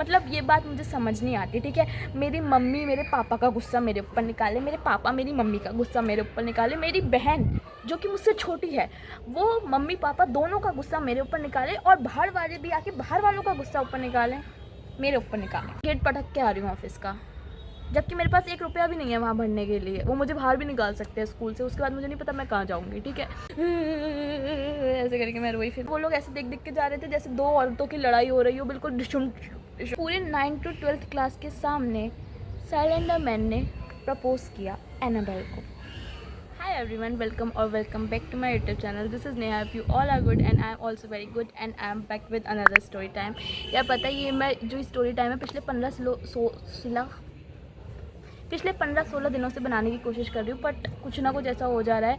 मतलब ये बात मुझे समझ नहीं आती, ठीक है। मेरी मम्मी मेरे पापा का गुस्सा मेरे ऊपर निकाले, मेरे पापा मेरी मम्मी का गुस्सा मेरे ऊपर निकाले, मेरी बहन जो कि मुझसे छोटी है वो मम्मी पापा दोनों का गुस्सा मेरे ऊपर निकाले, और बाहर वाले भी आके बाहर वालों का गुस्सा ऊपर निकालें, मेरे ऊपर निकालें। गेट पटक के आ रही हूँ ऑफिस का, जबकि मेरे पास 1 रुपया भी नहीं है वहाँ भरने के लिए। वो मुझे बाहर भी निकाल सकते हैं स्कूल से, उसके बाद मुझे नहीं पता मैं कहाँ जाऊँगी, ठीक है। ऐसे करके मैं रोई। फिर वो लोग ऐसे देख देख के जा रहे थे जैसे 2 औरतों की लड़ाई हो रही हो, बिल्कुल डिशुम। पूरे 9th to 12th क्लास के सामने सैलेंडर मैन ने प्रपोज किया एनाबेल को। Hi everyone, welcome or welcome back to my YouTube channel. This is Neha. If you all are good and I am also very good and I am back with another story time. यार पता है ये मैं जो story time है पिछले 15-16 दिनों से बनाने की कोशिश कर रही हूँ, बट कुछ ना कुछ ऐसा हो जा रहा है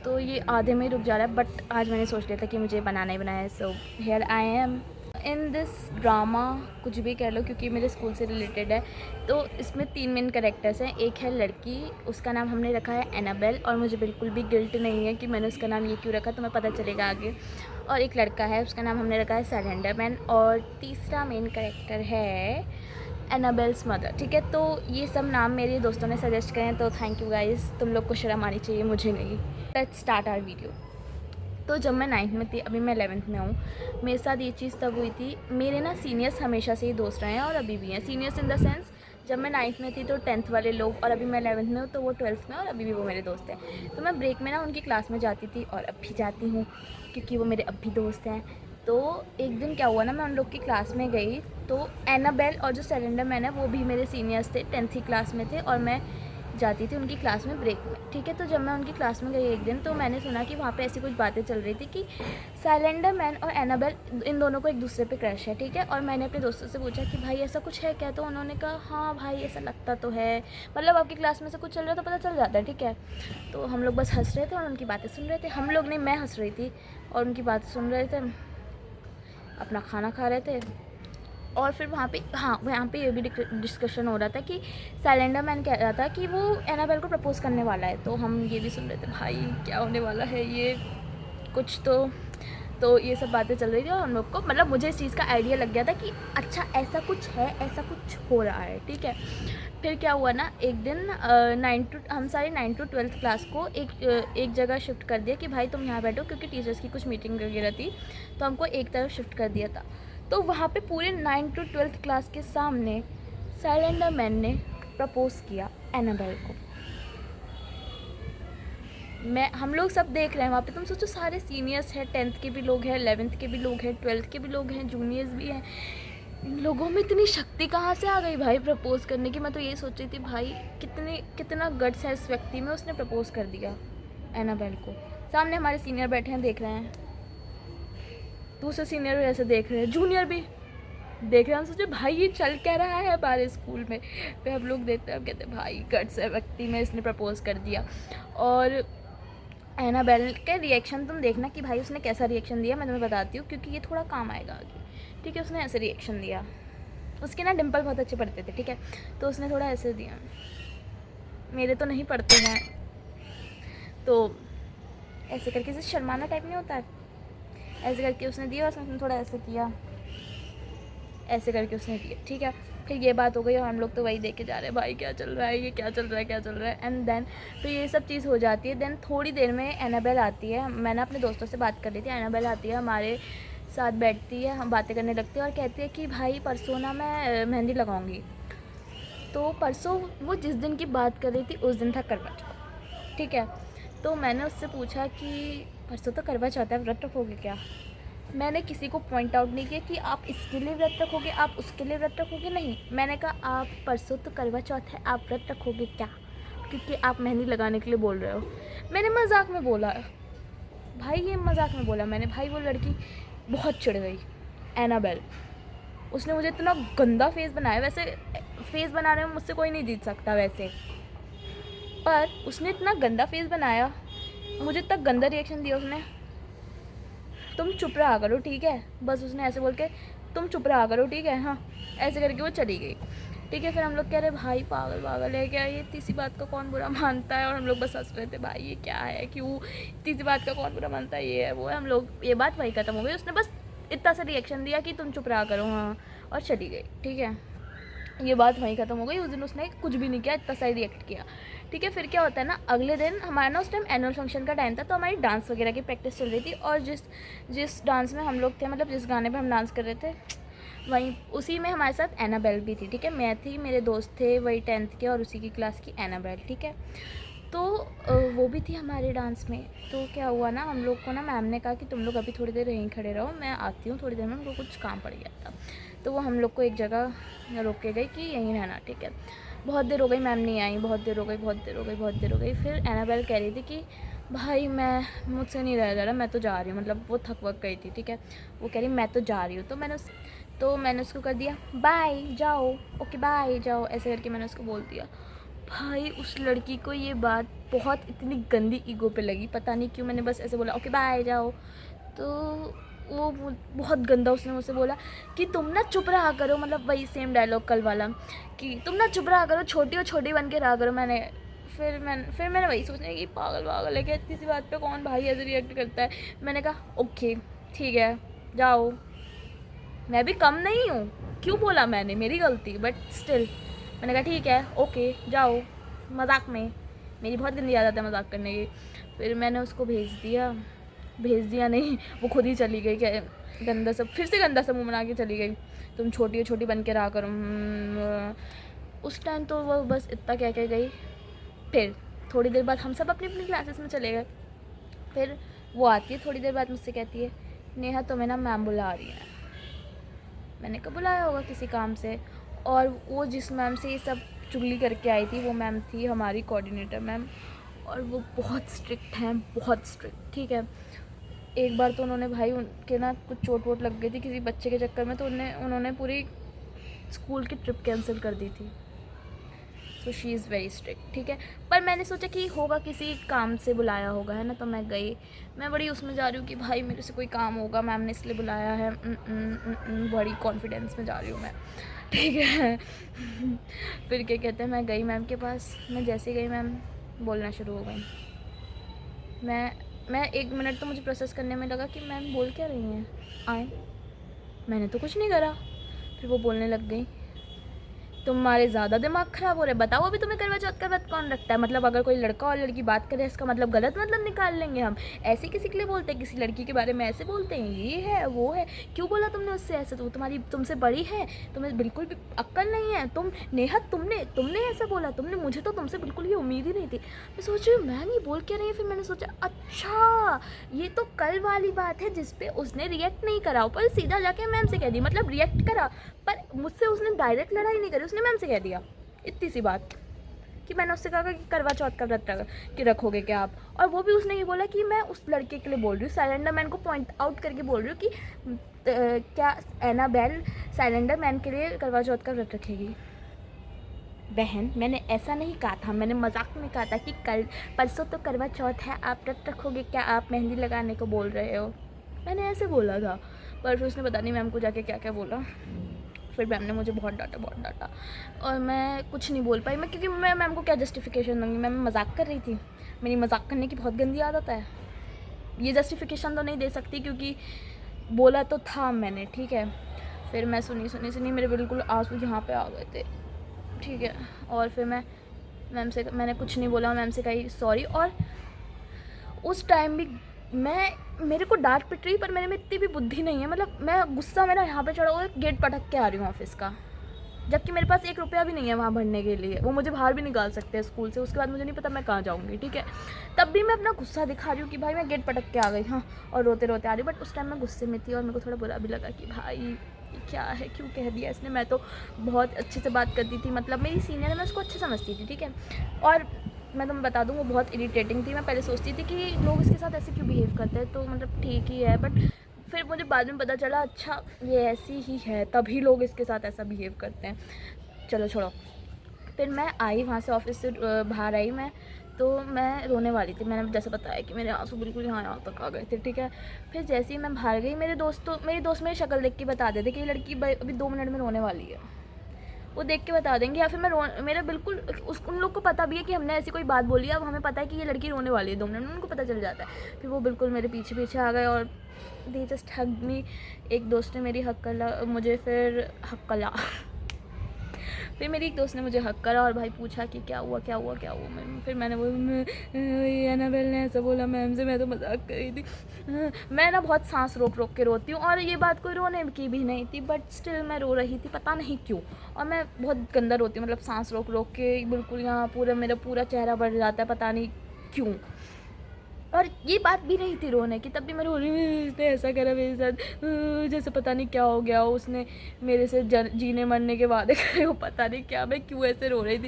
तो ये आधे में ही रुक जा रहा है। बट आज मैंने सोच लिया था कि मुझे बनाना ही बनाया है, so here I am in this drama, कुछ भी कह लो क्योंकि मेरे स्कूल से रिलेटेड है। तो इसमें 3 मेन कैरेक्टर्स हैं। एक है लड़की, उसका नाम हमने रखा है एनाबेल, और मुझे बिल्कुल भी गिल्ट नहीं है कि मैंने उसका नाम ये क्यों रखा, तुम्हें पता चलेगा आगे। और एक लड़का है, उसका नाम हमने रखा है सैलेंडर मैन, और तीसरा मेन कैरेक्टर है एनाबेल्स मदर, ठीक है। तो ये सब नाम मेरे दोस्तों ने सजेस्ट करे हैं, तो थैंक यू गाइस, तुम लोग को शर्म आनी चाहिए, मुझे नहीं। Let's start our video. तो जब मैं 9th में थी, अभी मैं 11th में हूँ, मेरे साथ ये चीज़ तब हुई थी। मेरे ना सीनियर्स हमेशा से ही दोस्त रहे हैं और अभी भी हैं। सीनियर्स इन द सेंस, जब मैं 9th में थी तो 10th वाले लोग, और अभी मैं 11th में हूँ तो वो 12th में, और अभी भी वो मेरे दोस्त हैं। तो मैं ब्रेक में ना उनकी क्लास में जाती थी और अब भी जाती हूँ क्योंकि वो मेरे अब भी दोस्त हैं। तो एक दिन क्या हुआ ना, मैं उन लोग की क्लास में गई तो एनाबेल और जो सैलेंडर मैन है वो भी मेरे सीनियर्स थे, 10th की क्लास में थे, और मैं जाती थी उनकी क्लास में ब्रेक में, ठीक है। तो जब मैं उनकी क्लास में गई एक दिन, तो मैंने सुना कि वहाँ पे ऐसी कुछ बातें चल रही थी कि सैलेंडर मैन और एनाबेल, इन दोनों को एक दूसरे पे क्रश है, ठीक है। और मैंने अपने दोस्तों से पूछा कि भाई ऐसा कुछ है क्या, तो उन्होंने कहा हाँ भाई ऐसा लगता तो है, मतलब आपकी क्लास में से कुछ चल रहा है तो पता चल जाता है, ठीक है। तो हम लोग बस हंस रहे थे और उनकी बातें सुन रहे थे। हम लोग नहीं, मैं हंस रही थी और उनकी बातें सुन रहे थे, अपना खाना खा रहे थे। और फिर वहाँ पे ये भी डिस्कशन हो रहा था कि सैलेंडर मैन कह रहा था कि वो एनाबेल को प्रपोज़ करने वाला है। तो हम ये भी सुन रहे थे, भाई क्या होने वाला है ये कुछ तो ये सब बातें चल रही थी, और हम लोग को, मतलब मुझे इस चीज़ का आइडिया लग गया था कि अच्छा ऐसा कुछ है, ऐसा कुछ हो रहा है, ठीक है। फिर क्या हुआ ना, एक दिन हम सारे 9th to 12th क्लास को एक जगह शिफ्ट कर दिया कि भाई तुम यहाँ बैठो, क्योंकि टीचर्स की कुछ मीटिंग वगैरह थी, तो हमको एक तरफ शिफ्ट कर दिया था। तो वहाँ पे पूरे 9th to 12th क्लास के सामने सैलेंडर मैन ने प्रपोज़ किया एनाबेल को। हम लोग सब देख रहे हैं वहाँ पे। तुम सोचो सारे सीनियर्स हैं, 10th के भी लोग हैं, 11th के भी लोग हैं, 12th के भी लोग हैं, जूनियर्स भी हैं। इन लोगों में इतनी शक्ति कहाँ से आ गई भाई प्रपोज़ करने की। मैं तो ये सोच रही थी भाई कितना गट्स है इस व्यक्ति में, उसने प्रपोज़ कर दिया एनाबेल को। सामने हमारे सीनियर बैठे हैं, देख रहे हैं, दूसरे सीनियर भी ऐसे देख रहे हैं, जूनियर भी देख रहे हैं। हम सोचे भाई ये चल क्या रहा है हमारे स्कूल में। फिर हम लोग देखते हैं, हम कहते हैं भाई गट्स है व्यक्ति में, इसने प्रपोज़ कर दिया। और एनाबेल के रिएक्शन तुम देखना कि भाई उसने कैसा रिएक्शन दिया, मैं तुम्हें बताती हूँ क्योंकि ये थोड़ा काम आएगा आगे, ठीक है। उसने ऐसे रिएक्शन दिया, उसके ना डिम्पल बहुत अच्छे पड़ते थे, ठीक है। तो उसने थोड़ा ऐसे दिया, मेरे तो नहीं पड़ते हैं, तो ऐसे करके, जैसे शर्माना टाइप नहीं होता है, ऐसे करके उसने दिया, उसने थोड़ा ऐसे किया, ऐसे करके उसने दिया, ठीक है। फिर ये बात हो गई और हम लोग तो वही देख के जा रहे हैं, भाई क्या चल रहा है, ये क्या चल रहा है, क्या चल रहा है। एंड देन तो ये सब चीज़ हो जाती है। देन थोड़ी देर में एनाबेल आती है, मैंने अपने दोस्तों से बात कर ली थी, एनाबेल आती है, हमारे साथ बैठती है, हम बातें करने लगते हैं और कहती है कि भाई परसों ना मैं मेहंदी लगाऊंगी। तो परसों वो जिस दिन की बात कर रही थी उस दिन था करवा चौथ, ठीक है। तो मैंने उससे पूछा कि परसों तो करवा चौथ है, व्रत रखोगे क्या। मैंने किसी को पॉइंट आउट नहीं किया कि आप इसके लिए व्रत रखोगे, आप उसके लिए व्रत रखोगे, नहीं। मैंने कहा आप परसों तो करवा चौथ है, आप व्रत रखोगे क्या, क्योंकि आप मेहंदी लगाने के लिए बोल रहे हो। मैंने मजाक में बोला भाई, ये मजाक में बोला मैंने भाई। वो लड़की बहुत चिढ़ गई, एनाबेल। उसने मुझे इतना गंदा फेस बनाया, वैसे फेस बनाने में मुझसे कोई नहीं जीत सकता वैसे, पर उसने इतना गंदा फेस बनाया, मुझे इतना गंदा रिएक्शन दिया उसने, तुम चुप रहा करो, ठीक है। बस उसने ऐसे बोल के तुम चुप रहा करो, ठीक है, हाँ, ऐसे करके वो चली गई, ठीक है। फिर हम लोग कह रहे भाई पागल है क्या, ये तीसरी बात का कौन बुरा मानता है। और हम लोग बस हंस रहे थे, भाई ये क्या है, क्यों तीसरी बात का कौन बुरा मानता है, ये है वो है। हम लोग, ये बात वही ख़त्म हो गई। उसने बस इतना सा रिएक्शन दिया कि तुम चुप रहा करो, हाँ, और चली गई। ठीक है, ये बात वहीं ख़त्म हो गई। उस दिन उसने कुछ भी नहीं किया, इतना सा रिएक्ट किया। ठीक है, फिर क्या होता है ना, अगले दिन हमारा ना उस टाइम एनुअल फंक्शन का टाइम था, तो हमारी डांस वगैरह की प्रैक्टिस चल रही थी। और जिस डांस में हम लोग थे, मतलब जिस गाने पे हम डांस कर रहे थे, वहीं उसी में हमारे साथ एनाबेल भी थी। ठीक है, मैं थी, मेरे दोस्त थे वही 10th के और उसी की क्लास की एनाबेल। ठीक है, तो वो भी थी हमारे डांस में। तो क्या हुआ ना, हम लोग को ना मैम ने कहा कि तुम लोग अभी थोड़ी देर यहीं खड़े रहो, मैं आती हूँ थोड़ी देर में, हमको कुछ काम पड़ गया था। तो वो हम लोग को एक जगह रोक के गई कि यहीं रहना। ठीक है, बहुत देर हो गई, मैम नहीं आई, बहुत देर हो गई। फिर एनाबेल कह रही थी कि भाई मुझसे नहीं रहा जा रहा, मैं तो जा रही हूँ, मतलब वो थक वक गई थी। ठीक है, वो कह रही मैं तो जा रही हूँ। तो मैंने उसको कर दिया बाय जाओ, ओके बाय जाओ, ऐसे करके मैंने उसको बोल दिया। भाई उस लड़की को ये बात बहुत इतनी गंदी ईगो पे लगी, पता नहीं क्यों। मैंने बस ऐसे बोला ओके बाय जाओ, तो वो बहुत गंदा उसने मुझसे बोला कि तुम ना चुप रहा करो, मतलब वही सेम डायलॉग कल वाला कि तुम ना चुप रहा करो, छोटी और छोटी बन के रहा करो। फिर मैंने वही सोचने की पागल है कि इतनी सी बात पे कौन भाई ऐसे रिएक्ट करता है। मैंने कहा ओके ठीक है जाओ, मैं भी कम नहीं हूँ, क्यों बोला मैंने, मेरी गलती, बट स्टिल मैंने कहा ठीक है ओके जाओ, मजाक में, मेरी बहुत गंदी आदत है मजाक करने की। फिर मैंने उसको भेज दिया नहीं, वो खुद ही चली गई, क्या फिर से गंदा सा मुँह बना के चली गई, तुम छोटी बन के रहा करो। उस टाइम तो वो बस इतना कह के गई। फिर थोड़ी देर बाद हम सब अपनी अपनी क्लासेस में चले गए। फिर वो आती है थोड़ी देर बाद, मुझसे कहती है नेहा तुम्हें ना मैम बुला रही है। मैंने कहा बुलाया होगा किसी काम से। और वो जिस मैम से ये सब चुगली करके आई थी, वो मैम थी हमारी कोऑर्डिनेटर मैम, और वो बहुत स्ट्रिक्ट हैं, बहुत स्ट्रिक्ट। ठीक है, एक बार तो उन्होंने भाई उनके ना कुछ चोट वोट लग गई थी किसी बच्चे के चक्कर में, तो उन्होंने पूरी स्कूल की ट्रिप कैंसिल कर दी थी। So she is very strict. ठीक है, पर मैंने सोचा कि होगा किसी काम से बुलाया होगा, है ना, तो मैं गई। मैं बड़ी उसमें जा रही हूँ कि भाई मेरे से कोई काम होगा, मैम ने इसलिए बुलाया है, बड़ी कॉन्फिडेंस में जा रही हूँ मैं। ठीक है फिर क्या कहते हैं, मैं गई मैम के पास। मैं जैसे गई मैम बोलना शुरू हो गई। मैं 1 मिनट तो मुझे प्रोसेस करने में लगा कि मैम बोल क्या रही हैं, आए, मैंने तो कुछ नहीं करा। फिर वो बोलने लग गई तुम्हारे ज़्यादा दिमाग ख़राब हो रहा है, बताओ अभी तुम्हें करवा चौथ का व्रत कौन रखता है, मतलब अगर कोई लड़का और लड़की बात करे इसका मतलब गलत मतलब निकाल लेंगे हम, ऐसे किसी के लिए बोलते हैं, किसी लड़की के बारे में ऐसे बोलते हैं, ये है वो है, क्यों बोला तुमने उससे ऐसे, तो तुमसे बड़ी है, तुम्हें बिल्कुल भी अक्ल नहीं है, तुम नेहा तुमने ऐसा बोला, मुझे तो तुमसे बिल्कुल भी उम्मीद ही नहीं थी। मैं सोच रही हूँ मैम ये बोल क्या रही है। फिर मैंने सोचा अच्छा ये तो कल वाली बात है जिसपे उसने रिएक्ट नहीं करा, ऊपर सीधा जाके मैम से कह दी, मतलब रिएक्ट करा पर मुझसे उसने डायरेक्ट लड़ाई नहीं करी, उसने मैम से कह दिया इतनी सी बात कि मैंने उससे कहा कि करवा चौथ का व्रत कि रखोगे क्या आप, और वो भी उसने ये बोला कि मैं उस लड़के के लिए बोल रही हूँ, साइलेंडर मैन को पॉइंट आउट करके बोल रही हूँ कि क्या एनाबेल साइलेंडर मैन के लिए करवा चौथ का व्रत रखेगी। बहन मैंने ऐसा नहीं कहा था, मैंने मजाक में कहा था कि कल परसों तो करवा चौथ है, आप व्रत रखोगे क्या, आप मेहंदी लगाने को बोल रहे हो, मैंने ऐसे बोला था। पर फिर उसने पता नहीं मैम को जाके क्या क्या बोला। फिर मैम ने मुझे बहुत डांटा और मैं कुछ नहीं बोल पाई, क्योंकि मैं मैम को क्या जस्टिफिकेशन दूँगी, मैं मजाक कर रही थी, मेरी मजाक करने की बहुत गंदी आदत है, ये जस्टिफिकेशन तो नहीं दे सकती क्योंकि बोला तो था मैंने। ठीक है, फिर मैं सुनी मेरे बिल्कुल आंसू यहाँ पे आ गए थे। ठीक है, और फिर मैंने कुछ नहीं बोला, मैम से कही सॉरी। और उस टाइम भी मेरे को डांट पिट रही, पर मेरे में इतनी भी बुद्धि नहीं है, मतलब मैं गुस्सा मेरा यहाँ पे चढ़ा हुआ है, गेट पटक के आ रही हूँ ऑफिस का, जबकि मेरे पास 1 रुपया भी नहीं है वहाँ भरने के लिए, वो मुझे बाहर भी निकाल सकते हैं स्कूल से, उसके बाद मुझे नहीं पता मैं कहाँ जाऊँगी। ठीक है, तब भी मैं अपना गुस्सा दिखा रही हूँ कि भाई मैं गेट पटक के आ गई, हाँ, और रोते रोते आ रही हूँ। बट उस टाइम मैं गुस्से में थी और मेरे को थोड़ा बुरा भी लगा कि भाई ये क्या है, क्यों कह दिया इसने, मैं तो बहुत अच्छे से बात करती थी, मतलब मेरी सीनियर है, मैं उसको अच्छे समझती थी। ठीक है, और मैं तुम्हें बता दूँ वो बहुत इरिटेटिंग थी, मैं पहले सोचती थी कि लोग इसके साथ ऐसे क्यों बिहेव करते हैं, तो मतलब ठीक ही है, बट फिर मुझे बाद में पता चला अच्छा ये ऐसी ही है, तभी लोग इसके साथ ऐसा बिहेव करते हैं। चलो छोड़ो, फिर मैं आई वहाँ से, ऑफिस से बाहर आई मैं, तो मैं रोने वाली थी, मैंने जैसे बताया कि मेरे आंसू बिल्कुल यहाँ तक आ गए थे। ठीक है, फिर जैसे ही मैं बाहर गई, मेरे दोस्त मेरी शक्ल देख के बता देते कि ये लड़की अभी 2 मिनट में रोने वाली है, वो देख के बता देंगे, या फिर मेरा बिल्कुल उन लोग को पता भी है कि हमने ऐसी कोई बात बोली है, अब हमें पता है कि ये लड़की रोने वाली है 2 मिनट में, उनको पता चल जाता है। फिर वो बिल्कुल मेरे पीछे आ गए और दे जस्ट हग मी। एक दोस्त ने मेरी हक कर मुझे, फिर हक कला फिर मेरी एक दोस्त ने मुझे हक करा और भाई पूछा कि क्या हुआ क्या हुआ क्या हुआ। फिर मैंने बोला एनाबेल ने ऐसा बोला मैम से, मैं तो मजाक कर रही थी। मैं ना बहुत सांस रोक रोक के रोती हूँ और ये बात कोई रोने की भी नहीं थी, बट स्टिल मैं रो रही थी, पता नहीं क्यों। और मैं बहुत गंदा रोती हूँ, मतलब सांस रोक रोक के बिल्कुल यहाँ पूरा मेरा पूरा चेहरा बढ़ जाता है, पता नहीं क्यों। और ये बात भी नहीं थी रोने की, तब भी मैं रो रही हूँ, इसने ऐसा करा मेरे साथ, जैसे पता नहीं क्या हो गया, उसने मेरे से जीने मरने के वादे करे हो, पता नहीं क्या, मैं क्यों ऐसे रो रही थी,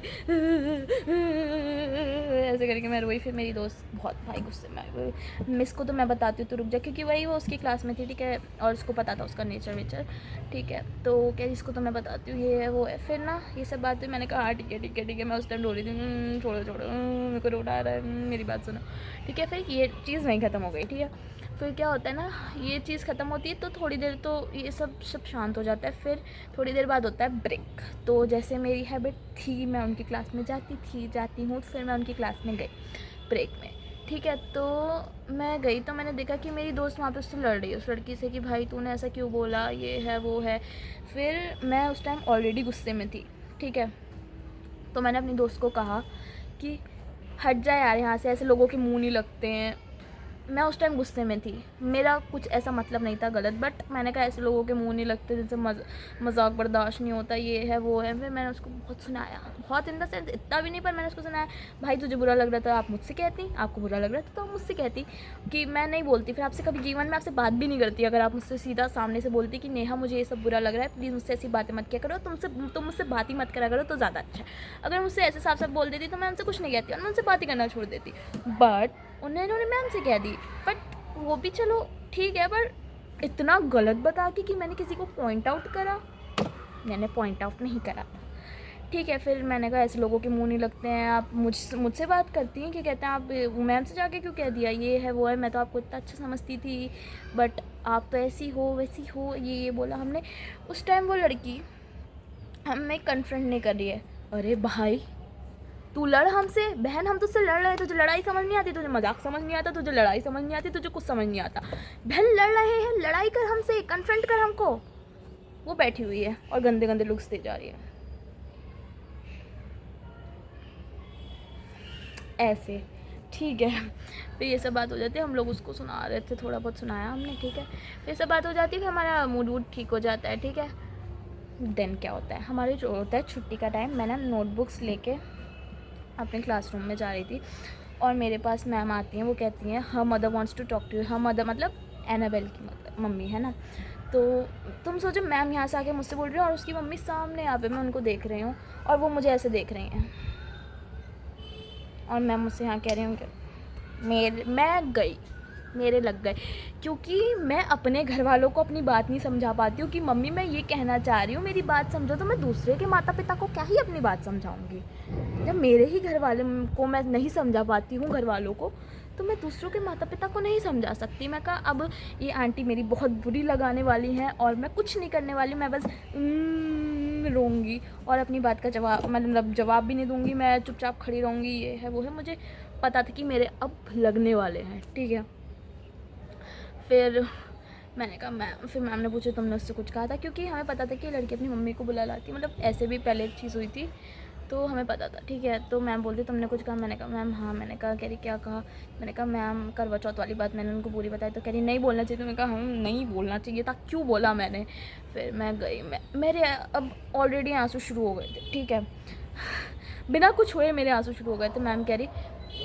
ऐसे करके मैं रोई। फिर मेरी दोस्त बहुत भाई गुस्से में, मिस को तो मैं बताती हूँ तो रुक जा, क्योंकि वही वो उसकी क्लास में थी, ठीक है, और उसको पता था उसका नेचर वेचर, ठीक है, तो क्या इसको तो मैं बताती हूँ, ये है वो है। फिर ना ये सब बात हुई, मैंने कहा हाँ ठीक है ठीक है ठीक है, मैं उस टाइम रो रही थी, छोड़ो छोड़ो, मेरे को रोना आ रहा है, मेरी बात सुनो, ठीक है। फिर ये चीज़ वहीं ख़त्म हो गई, ठीक है। फिर क्या होता है ना, ये चीज़ ख़त्म होती है तो थोड़ी देर तो ये सब शांत हो जाता है। फिर थोड़ी देर बाद होता है ब्रेक। तो जैसे मेरी हैबिट थी, मैं उनकी क्लास में जाती हूँ, फिर मैं उनकी क्लास में गई ब्रेक में, ठीक है। तो मैं गई तो मैंने देखा कि मेरी दोस्त वहाँ पे उससे लड़ रही है, उस लड़की से, कि भाई तूने ऐसा क्यों बोला, ये है वो है। फिर मैं उस टाइम ऑलरेडी गुस्से में थी, ठीक है, तो मैंने अपनी दोस्त को कहा कि हट जाए यार यहाँ से, ऐसे लोगों के मुंह नहीं लगते हैं। मैं उस टाइम गुस्से में थी, मेरा कुछ ऐसा मतलब नहीं था गलत, बट मैंने कहा ऐसे लोगों के मुंह नहीं लगते जिनसे मजाक बर्दाश्त नहीं होता, ये है वो है। फिर मैंने उसको बहुत सुनाया, बहुत इन द सेंस इतना भी नहीं, पर मैंने उसको सुनाया, भाई तुझे बुरा लग रहा था आप मुझसे कहती, आपको बुरा लग रहा था तो आप मुझसे कहती, कि मैं नहीं बोलती फिर आपसे, कभी जीवन में आपसे बात भी नहीं करती अगर आप मुझसे सीधा सामने से बोलती कि नेहा मुझे ये सब बुरा लग रहा है, प्लीज़ मुझसे ऐसी बातें मत किया करो, तुम मुझसे बात ही मत करा करो तो ज़्यादा अच्छा है। अगर मुझसे ऐसे साफ साफ बोल देती तो मैं उनसे कुछ नहीं कहती और मैं उनसे बात ही करना छोड़ देती, बट उन्होंने मैम से कह दी। बट वो भी चलो ठीक है, पर इतना गलत बता कि मैंने किसी को पॉइंट आउट करा, मैंने पॉइंट आउट नहीं करा, ठीक है। फिर मैंने कहा ऐसे लोगों के मुंह नहीं लगते हैं, आप मुझसे बात करती हैं कि कहते हैं आप मैम से जाके क्यों कह दिया, ये है वो है, मैं तो आपको इतना अच्छा समझती थी, बट आप तो ऐसी हो वैसी हो, ये बोला हमने। उस टाइम वो लड़की हमें कन्फ्रंट नहीं कर रही है, अरे भाई तू लड़ हमसे, बहन हम तुझसे लड़ रहे हैं, तुझे लड़ाई समझ नहीं आती, तुझे मजाक समझ नहीं आता, तुझे लड़ाई समझ नहीं आती, तुझे कुछ समझ नहीं आता, बहन लड़ रहे हैं, लड़ाई कर हमसे, कन्फ्रंट कर हमको। वो बैठी हुई है और गंदे गंदे लुक्स दे जा रही है ऐसे, ठीक है। फिर ये सब बात हो जाती है, हम लोग उसको सुना रहे थे, थोड़ा बहुत सुनाया हमने, ठीक है। फिर सब बात हो जाती है, फिर हमारा मूड वूड ठीक हो जाता है, ठीक है। देन क्या होता है, हमारे जो होता है छुट्टी का टाइम, मैं ना नोटबुक्स लेके अपने क्लासरूम में जा रही थी और मेरे पास मैम आती हैं, वो कहती हैं हर mother wants to talk to you, हर मदर मतलब एनाबेल की मम्मी है ना। तो तुम सोचो मैम यहाँ से आके मुझसे बोल रही है और उसकी मम्मी सामने यहाँ पे, मैं उनको देख रही हूँ और वो मुझे ऐसे देख रही हैं और मैं मुझसे यहाँ कह रही हूँ कि मैं गई, मेरे लग गए, क्योंकि मैं अपने घर वालों को अपनी बात नहीं समझा पाती हूँ कि मम्मी मैं ये कहना चाह रही हूँ, मेरी बात समझो, तो मैं दूसरे के माता पिता को क्या ही अपनी बात समझाऊँगी। जब मेरे ही घर वाले को मैं नहीं समझा पाती हूँ घर वालों को, तो मैं दूसरों के माता पिता को नहीं समझा सकती। मैं कहा अब ये आंटी मेरी बहुत बुरी लगाने वाली हैं और मैं कुछ नहीं करने वाली, मैं बस रोऊंगी और अपनी बात का जवाब मतलब जवाब भी नहीं दूंगी, मैं चुपचाप खड़ी रहूँगी, ये है वो है। मुझे पता था कि मेरे अब लगने वाले हैं, ठीक है। फिर मैंने कहा मैम, फिर मैम ने पूछा तुमने उससे कुछ कहा था, क्योंकि हमें पता था कि लड़की अपनी मम्मी को बुला लाती, मतलब ऐसे भी पहले एक चीज़ हुई थी तो हमें पता था, ठीक है। तो मैम बोलती तुमने कुछ कहा, मैंने कहा मैम हाँ। मैंने कहा कह रही क्या कहा, मैंने कहा मैम करवा चौथ वाली बात मैंने उनको पूरी बताई, तो कह रही नहीं बोलना चाहिए। तो मैंने कहा हम नहीं बोलना चाहिए था, क्यों बोला मैंने। फिर मैं गई, मेरे अब ऑलरेडी आंसू शुरू हो गए थे, ठीक है, बिना कुछ हुए मेरे आंसू शुरू हो गए थे। मैम कह रही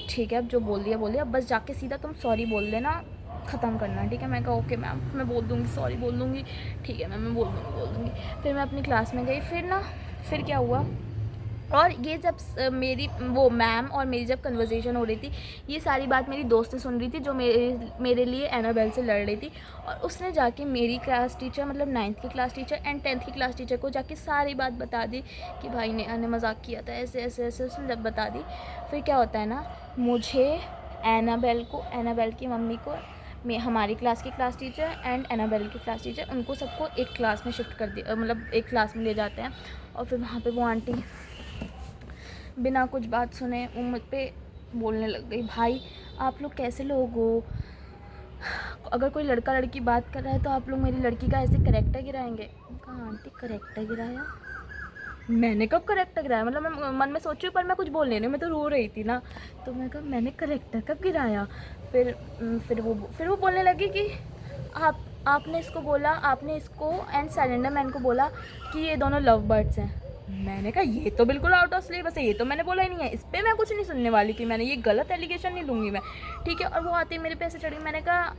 ठीक है अब जो बोल दिया अब बस जाके सीधा तुम सॉरी बोल देना, ख़त्म करना, ठीक है। मैं कहा ओके मैम, मैं बोल दूँगी, सॉरी बोल दूँगी, ठीक है मैम, मैं बोल दूँगी। फिर मैं अपनी क्लास में गई। फिर क्या हुआ, और ये जब मेरी वो मैम और मेरी जब कन्वर्सेशन हो रही थी, ये सारी बात मेरी दोस्त ने सुन रही थी जो मेरे लिए एनाबेल से लड़ रही थी, और उसने जाके मेरी क्लास टीचर मतलब 9th की क्लास टीचर एंड 10th की क्लास टीचर को जाके सारी बात बता दी कि भाई ने मजाक किया था, ऐसे ऐसे ऐसे उसने जब बता दी। फिर क्या होता है ना, मुझे एनाबेल की मम्मी को हमारी क्लास की क्लास टीचर एंड एनाबेल की क्लास टीचर, उनको सबको एक क्लास में शिफ्ट कर दिया, मतलब एक क्लास में ले जाते हैं। और फिर वहाँ पे वो आंटी बिना कुछ बात सुने वो मुझ पे बोलने लग गई, भाई आप लोग कैसे लोग हो, अगर कोई लड़का लड़की बात कर रहा है तो आप लोग मेरी लड़की का ऐसे करेक्टर गिराएंगे। कहा आंटी करेक्टर गिराया? मैंने कब करेक्टर गिराया? मतलब मैं मन में सोच रही हूँ पर मैं कुछ बोल नहीं रही हूँ, मैं तो रो रही थी ना। तो मैं कहा मैंने करेक्टर कब गिराया? फिर वो बोलने लगी कि आपने इसको बोला, आपने इसको एंड सैलेंडर मैन को बोला कि ये दोनों लव बर्ड्स हैं। मैंने कहा ये तो बिल्कुल आउट ऑफ सिलेबस है, ये तो मैंने बोला ही नहीं है, इस पर मैं कुछ नहीं सुनने वाली थी, मैंने ये गलत एलिगेशन नहीं लूँगी मैं, ठीक है। और वो आते ही मेरे पे ऐसे चढ़ी। मैंने कहा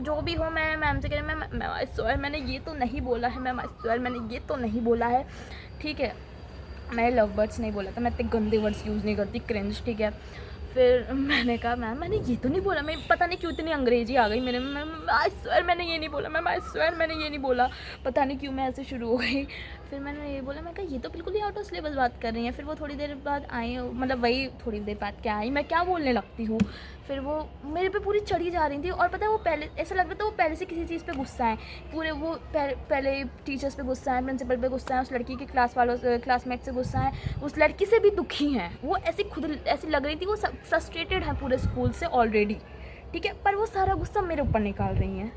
जो भी हो, मैं मैम से कह रही, मैं आई स्वेयर मैंने ये तो नहीं बोला है, मैम आई स्वेयर मैंने ये तो नहीं बोला है, ठीक है। मैंने लव बर्ड्स नहीं बोला था, मैं इतने गंदे वर्ड्स यूज़ नहीं करती, क्रिंज, ठीक है। फिर मैंने कहा मैम मैंने ये तो नहीं बोला, मैं पता नहीं क्यों इतनी अंग्रेजी आ गई मेरे में, मैम आई स्वेयर मैंने ये नहीं बोला, मैम आई स्वेयर मैंने ये नहीं बोला, पता नहीं क्यों मैं ऐसे शुरू हो गई। फिर मैंने ये बोला, मैं कहा ये तो बिल्कुल ही आउट ऑफ सिलेबस बात कर रही हैं। फिर वो थोड़ी देर बाद आई, मतलब वही थोड़ी देर बाद क्या आई, मैं क्या बोलने लगती हूँ। फिर वो मेरे पे पूरी चढ़ी जा रही थी और पता है वो पहले ऐसा लग रहा था वो पहले से किसी चीज़ पे गुस्सा है, पूरे वो पहले टीचर्स पे गुस्सा है, प्रिंसिपल पे गुस्सा है, उस लड़की के क्लासमेट से गुस्सा है, उस लड़की से भी दुखी हैं वो, ऐसी लग रही थी वो फ्रस्ट्रेटेड है पूरे स्कूल से ऑलरेडी, ठीक है। पर वो सारा गुस्सा मेरे ऊपर निकाल रही हैं।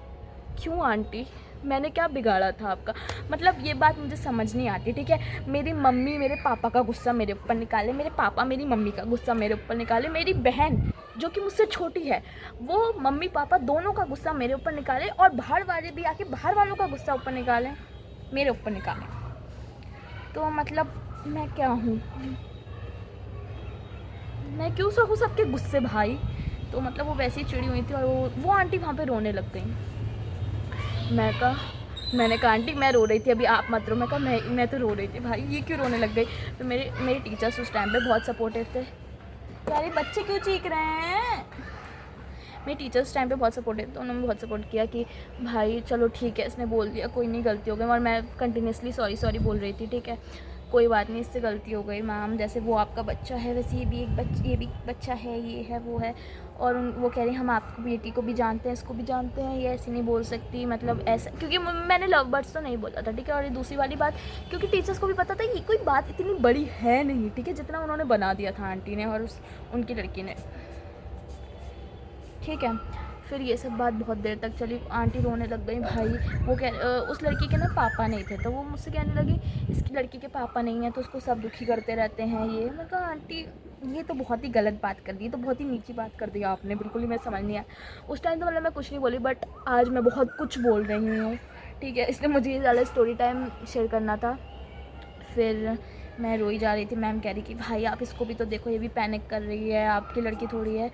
क्यों आंटी, मैंने क्या बिगाड़ा था आपका? मतलब ये बात मुझे समझ नहीं आती, ठीक है। मेरी मम्मी मेरे पापा का गुस्सा मेरे ऊपर निकाले, मेरे पापा मेरी मम्मी का गुस्सा मेरे ऊपर निकाले, मेरी बहन जो कि मुझसे छोटी है वो मम्मी पापा दोनों का गुस्सा मेरे ऊपर निकाले, और बाहर वाले भी आके बाहर वालों का गुस्सा ऊपर निकालें, मेरे ऊपर निकालें। तो मतलब मैं क्या हूँ, मैं क्यों सहूँ सबके गुस्से भाई? तो मतलब वो वैसे ही चिड़ी हुई थी और वो आंटी वहाँ पे रोने लग गई। मैंने कहा आंटी मैं रो रही थी, अभी आप मत रो। मैं कहा मैं तो रो रही थी भाई, ये क्यों रोने लग गई? तो मेरे टीचर्स उस टाइम पे बहुत सपोर्टिव थे। यार बच्चे क्यों चीख रहे हैं? मेरे टीचर्स उस टाइम पे बहुत सपोर्टिव थे, उन्होंने बहुत सपोर्ट किया कि भाई चलो ठीक है, इसने बोल दिया, कोई नहीं, गलती हो गई। और मैं कंटिन्यूसली सॉरी बोल रही थी, ठीक है, कोई बात नहीं, इससे गलती हो गई मैम, जैसे वो आपका बच्चा है वैसे ये भी बच्चा है, ये है वो है। और वो कह रही हम आपको बेटी को भी जानते हैं, इसको भी जानते हैं, ये ऐसी नहीं बोल सकती, मतलब ऐसा, क्योंकि मैंने लव बर्ड्स तो नहीं बोला था, ठीक है। और ये दूसरी वाली बात, क्योंकि टीचर्स को भी पता था ये कोई बात इतनी बड़ी है नहीं, ठीक है, जितना उन्होंने बना दिया था आंटी ने और उनकी लड़की ने, ठीक है। फिर ये सब बात बहुत देर तक चली, आंटी रोने लग गई भाई। वो उस लड़की के ना पापा नहीं थे, तो वो मुझसे कहने लगी इसकी लड़की के पापा नहीं हैं तो उसको सब दुखी करते रहते हैं ये। मैं कहा आंटी ये तो बहुत ही गलत बात कर दी, तो बहुत ही नीची बात कर दी आपने, बिल्कुल ही मैं समझ नहीं आया उस टाइम। तो मतलब मैं कुछ नहीं बोली, बट आज मैं बहुत कुछ बोल रही हूँ, ठीक है, इसलिए मुझे ये ज़्यादा स्टोरी टाइम शेयर करना था। फिर मैं रोई जा रही थी, मैम कह रही कि भाई आप इसको भी तो देखो, ये भी पैनिक कर रही है, आपकी लड़की थोड़ी है।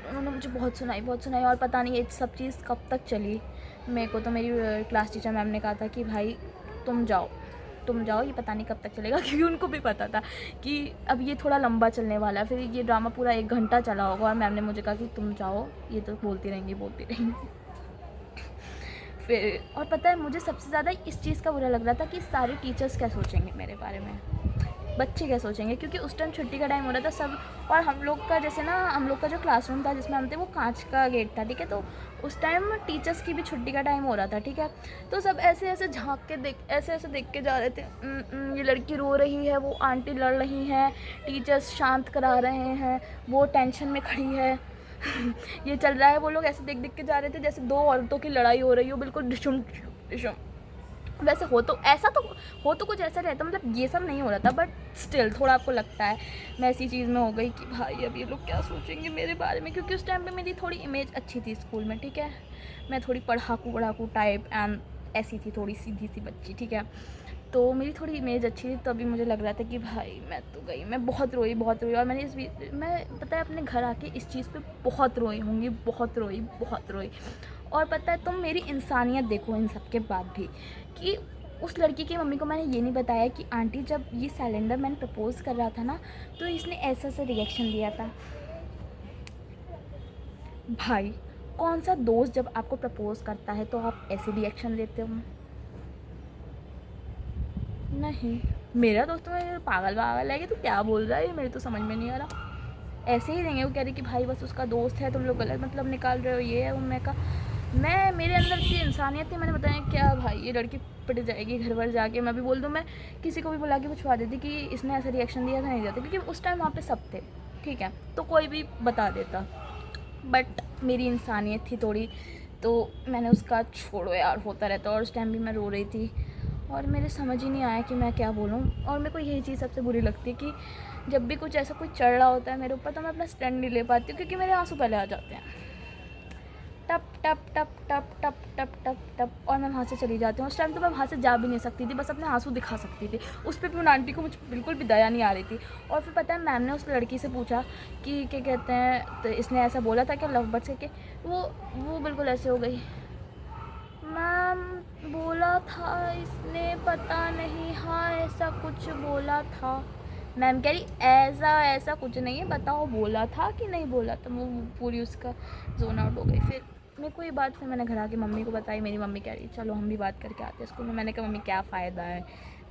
उन्होंने मुझे बहुत सुनाई और पता नहीं ये सब चीज़ कब तक चली। मेरे को तो मेरी क्लास टीचर मैम ने कहा था कि भाई तुम जाओ, ये पता नहीं कब तक चलेगा, क्योंकि उनको भी पता था कि अब ये थोड़ा लंबा चलने वाला है, फिर ये ड्रामा पूरा 1 घंटा चला होगा। और मैम ने मुझे कहा कि तुम जाओ, ये तो बोलती रहेंगी। फिर और पता है मुझे सबसे ज़्यादा इस चीज़ का बुरा लग रहा था कि सारे टीचर्स क्या सोचेंगे मेरे बारे में, बच्चे क्या सोचेंगे, क्योंकि उस टाइम छुट्टी का टाइम हो रहा था सब। और हम लोग का जैसे ना, हम लोग का जो क्लासरूम था जिसमें हम थे वो कांच का गेट था, ठीक है। तो उस टाइम टीचर्स की भी छुट्टी का टाइम हो रहा था, ठीक है। तो सब ऐसे झांक के ऐसे देख के जा रहे थे, ये लड़की रो रही है, वो आंटी लड़ रही हैं, टीचर्स शांत करा रहे हैं, वो टेंशन में खड़ी है। ये चल रहा है, वो लोग ऐसे देख के जा रहे थे जैसे 2 औरतों की लड़ाई हो रही हो, बिल्कुल डिशुम। वैसे हो तो कुछ ऐसा रहता, मतलब ये सब नहीं हो रहा था, बट स्टिल थोड़ा आपको लगता है। मैं ऐसी चीज़ में हो गई कि भाई अब ये लोग क्या सोचेंगे मेरे बारे में, क्योंकि उस टाइम पे मेरी थोड़ी इमेज अच्छी थी स्कूल में, ठीक है। मैं थोड़ी पढ़ाकू टाइप एंड ऐसी थी, थोड़ी सीधी सी बच्ची, ठीक है। तो मेरी थोड़ी इमेज अच्छी थी, तो अभी मुझे लग रहा था कि भाई मैं तो गई, मैं बहुत रोई। और मैं पता है अपने घर आके इस चीज़ पे बहुत रोई होंगी, बहुत रोई। और पता है तुम मेरी इंसानियत देखो इन सब के बाद भी, कि उस लड़की की मम्मी को मैंने ये नहीं बताया कि आंटी जब ये सिलेंडर मैंने प्रपोज़ कर रहा था ना, तो इसने ऐसा रिएक्शन दिया था। भाई कौन सा दोस्त जब आपको प्रपोज़ करता है तो आप ऐसे रिएक्शन देते हो? नहीं, मेरा दोस्त मेरे पागल है कि तू क्या बोल रहा है, मेरे तो समझ में नहीं आ रहा। ऐसे ही देंगे, वो कह रही कि भाई बस उसका दोस्त है, तुम लोग गलत मतलब निकाल रहे हो, ये है। मैं मेरे अंदर की इंसानियत थी, मैंने बताया क्या भाई ये लड़की पिट जाएगी घर भर जाके, मैं भी बोल दूँ, मैं किसी को भी बुला के पूछवा देती कि इसने ऐसा रिएक्शन दिया था, नहीं दिया था, क्योंकि उस टाइम वहाँ पे सब थे, ठीक है, तो कोई भी बता देता। बट मेरी इंसानियत थी थोड़ी, तो मैंने उसका छोड़ो यार, होता रहता। और उस टाइम भी मैं रो रही थी और मेरे समझ ही नहीं आया कि मैं क्या बोलूँ। और मेरे को यही चीज़ सबसे बुरी लगती है कि जब भी कुछ ऐसा कोई चढ़ रहा होता है मेरे ऊपर, तो मैं अपना स्टैंड नहीं ले पाती हूँ, क्योंकि मेरे आंसू पहले आ जाते हैं, टप टप टप टप टप टप टप टप, और मैं वहाँ से चली जाती हूँ। उस टाइम तो मैं वहाँ से जा भी नहीं सकती थी, बस अपने आंसू दिखा सकती थी। उस पर भी उन आंटी को मुझे बिल्कुल भी दया नहीं आ रही थी। और फिर पता है, मैम ने उस लड़की से पूछा कि क्या कहते हैं, तो इसने ऐसा बोला था कि लव बर्ड्स के, वो बिल्कुल ऐसे हो गई, मैम बोला था इसने, पता नहीं, हाँ ऐसा कुछ बोला था। मैम कह रही ऐसा कुछ नहीं है, बताओ बोला था कि नहीं बोला था। वो पूरी उसका जोन आउट हो गई। फिर मेरे को ये बात, फिर मैंने घर आके मम्मी को बताई। मेरी मम्मी कह रही चलो हम भी बात करके आते हैं स्कूल में। मैंने कहा मम्मी क्या फ़ायदा है,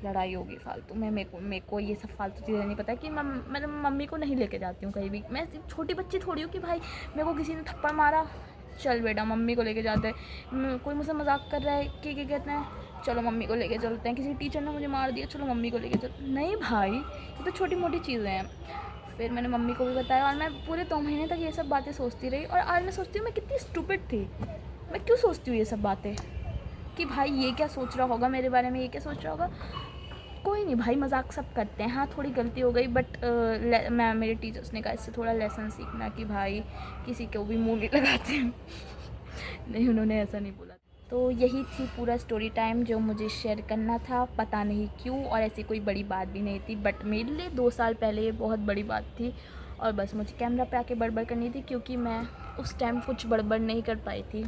लड़ाई होगी फालतू में। मेरे को ये सब फालतू चीज़ें नहीं पता कि मैं मम्मी को नहीं लेके जाती हूँ कहीं भी। मैं छोटी बच्ची थोड़ी हूँ कि भाई मेरे को किसी ने थप्पड़ मारा, चल बेटा मम्मी को लेके जाते हैं। कोई मुझसे मजाक कर रहा है कि क्या कहते हैं, चलो मम्मी को लेके चलते हैं। किसी टीचर ने मुझे मार दिया, चलो मम्मी को लेके चलते। नहीं भाई, ये तो छोटी मोटी चीज़ें हैं। फिर मैंने मम्मी को भी बताया और मैं पूरे 2 महीने तक ये सब बातें सोचती रही। और आज मैं सोचती हूँ मैं कितनी स्टूपिड थी। मैं क्यों सोचती हूँ ये सब बातें कि भाई ये क्या सोच रहा होगा मेरे बारे में, ये क्या सोच रहा होगा। कोई नहीं भाई, मजाक सब करते हैं। हाँ थोड़ी गलती हो गई, बट मैं मेरे टीचर्स ने कहा इससे थोड़ा लेसन सीखना कि भाई किसी को भी मुँह नहीं लगाते हैं। नहीं, उन्होंने ऐसा नहीं बोला। तो यही थी पूरा स्टोरी टाइम जो मुझे शेयर करना था, पता नहीं क्यों। और ऐसी कोई बड़ी बात भी नहीं थी, बट मेरे लिए 2 साल पहले ये बहुत बड़ी बात थी। और बस मुझे कैमरा पे आके बड़बड़ करनी थी, क्योंकि मैं उस टाइम कुछ बड़बड़ नहीं कर पाई थी।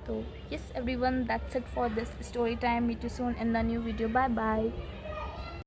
तो yes everyone, that's it for this story time. Meet you soon in the new video. Bye bye.